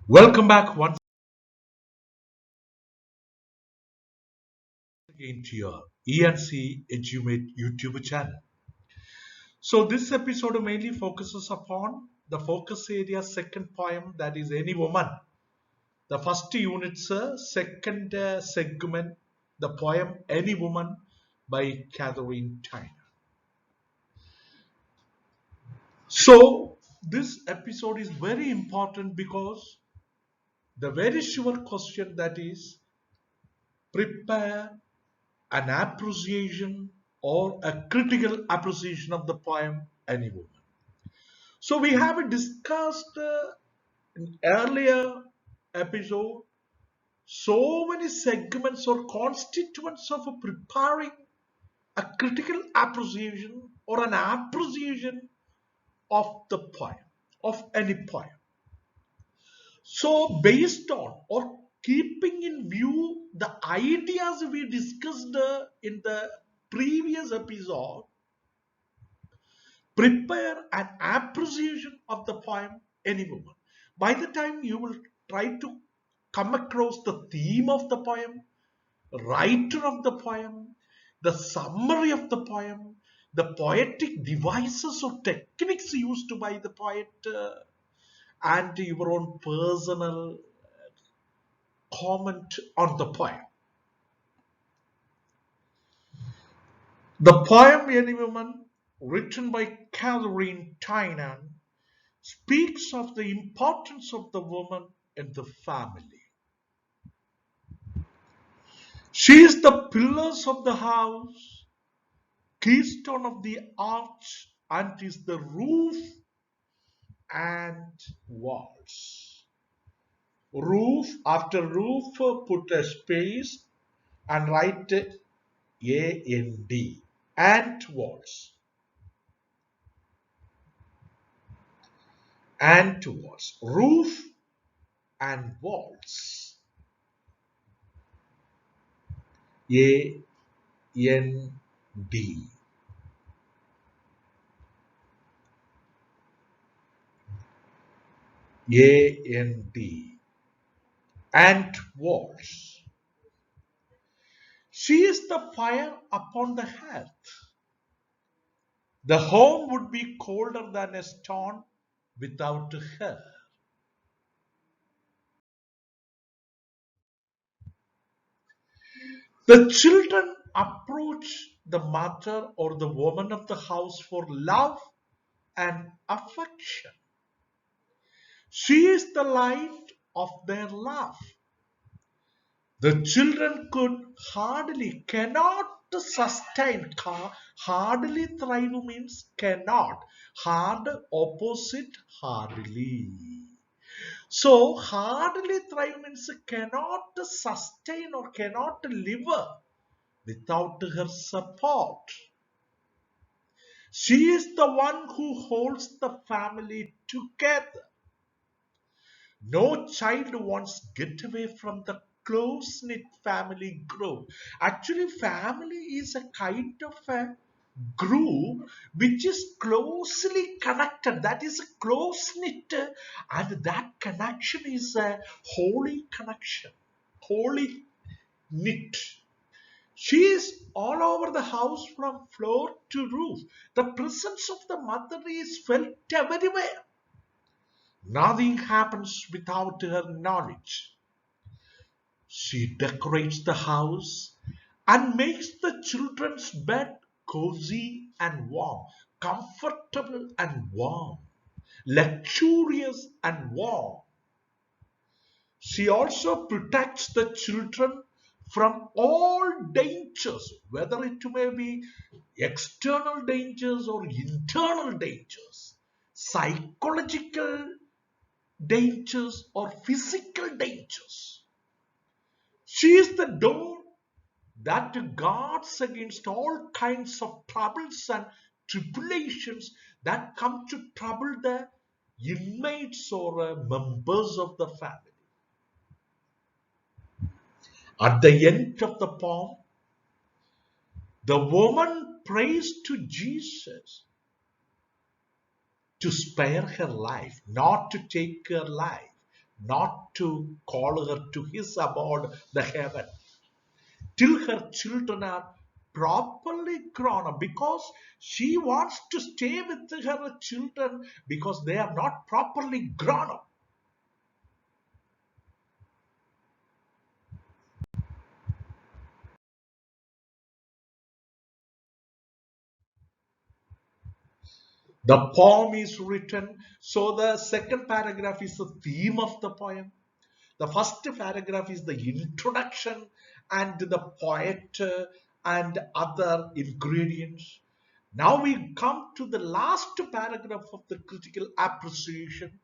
Welcome back once again to your ENC Edumate YouTube channel. So this episode mainly focuses upon the focus area second poem, that is Any Woman. The first unit's second segment, the poem Any Woman by Katharine Tynan. So this episode is very important because the very sure question, that is prepare an appreciation or a critical appreciation of the poem Any Woman. So we have discussed in earlier episode so many segments or constituents of preparing a critical appreciation or an appreciation of the poem, of any poem. So based on or keeping in view the ideas we discussed in the previous episode, prepare an appreciation of the poem Any Woman. By the time you will try to come across the theme of the poem, writer of the poem, the summary of the poem, the poetic devices or techniques used by the poet, and your own personal comment on the poem. The poem Any Woman, written by Katharine Tynan, speaks of the importance of the woman in the family. She is the pillars of the house, keystone of the arch, and is the roof and walls. Roof, after roof, put a space and write A-N-D, and walls. And walls. Roof and walls. A-N-D. A-N-D. And walls. She is the fire upon the hearth. The home would be colder than a stone without her. The children approach the mother or the woman of the house for love and affection. She is the light of their love. The children cannot sustain. Hardly thrive means cannot. Hard opposite hardly. So hardly thrive means cannot sustain or cannot live without her support. She is the one who holds the family together. No child wants to get away from the close-knit family group. Actually, family is a kind of a group which is closely connected. That is close-knit, and that connection is a holy connection, holy knit. She is all over the house from floor to roof. The presence of the mother is felt everywhere. Nothing happens without her knowledge. She decorates the house and makes the children's bed cozy and warm, comfortable and warm, luxurious and warm. She also protects the children from all dangers, whether it may be external dangers or internal dangers, psychological dangers or physical dangers. She is the door that guards against all kinds of troubles and tribulations that come to trouble the inmates or members of the family. At the end of the poem, the woman prays to Jesus to spare her life, not to take her life, not to call her to his abode, the heaven, till her children are properly grown up, because she wants to stay with her children because they are not properly grown up. The poem is written, so the second paragraph is the theme of the poem. The first paragraph is the introduction and the poet and other ingredients. Now we come to the last paragraph of the critical appreciation,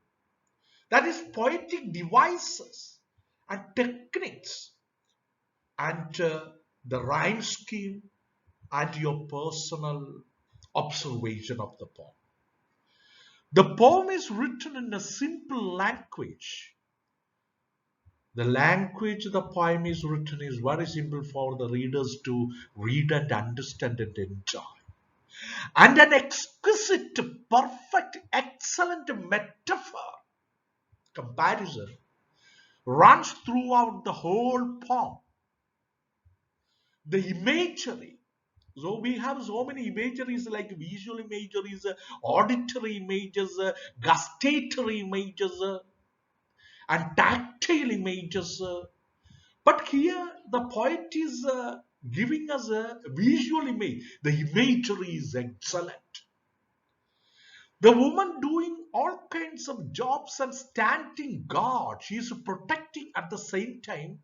that is poetic devices and techniques and the rhyme scheme and your personal observation of the poem. The poem is written in a simple language. The language the poem is written is very simple for the readers to read and understand and enjoy. And an exquisite, perfect, excellent metaphor comparison runs throughout the whole poem. The imagery. So we have so many imageries like visual imageries, auditory images, gustatory images, and tactile images. But here the poet is giving us a visual image. The imagery is excellent. The woman doing all kinds of jobs and standing guard. She is protecting at the same time.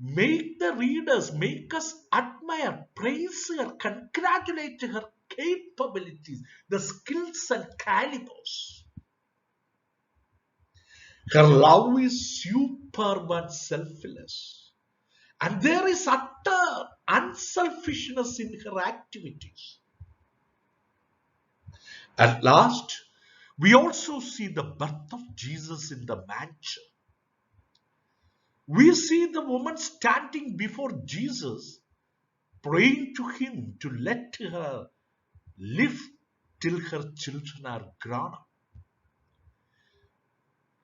Make the readers, make us admire, praise her, congratulate her capabilities, the skills and calibers. Her love is superb and selfless. And there is utter unselfishness in her activities. At last, we also see the birth of Jesus in the manger. We see the woman standing before Jesus, praying to him to let her live till her children are grown up.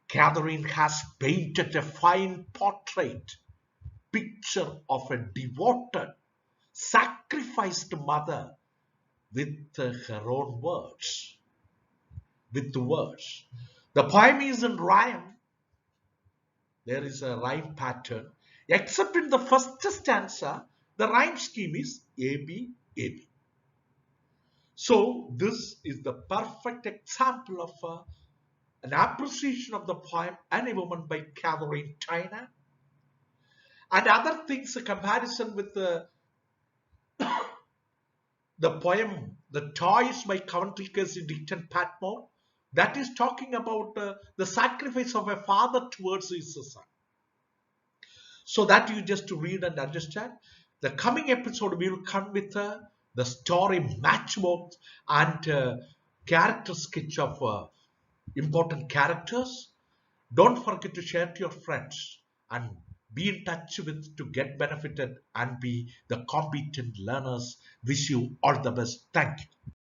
Katharine has painted a fine portrait, picture of a devoted, sacrificed mother with her own words. With the words. The poem is in rhyme. There is a rhyme pattern. Except in the first stanza, the rhyme scheme is AB, AB. So this is the perfect example of an appreciation of the poem "Any Woman" by Katharine Tynan. And other things, a comparison with the poem "The Toys" by Coventry Casey Dickton Patmore, that is talking about the sacrifice of a father towards his son. So that you just read and understand. The coming episode we will come with the story matchbox and character sketch of important characters. Don't forget to share to your friends and be in touch with to get benefited and be the competent learners. Wish you all the best. Thank you.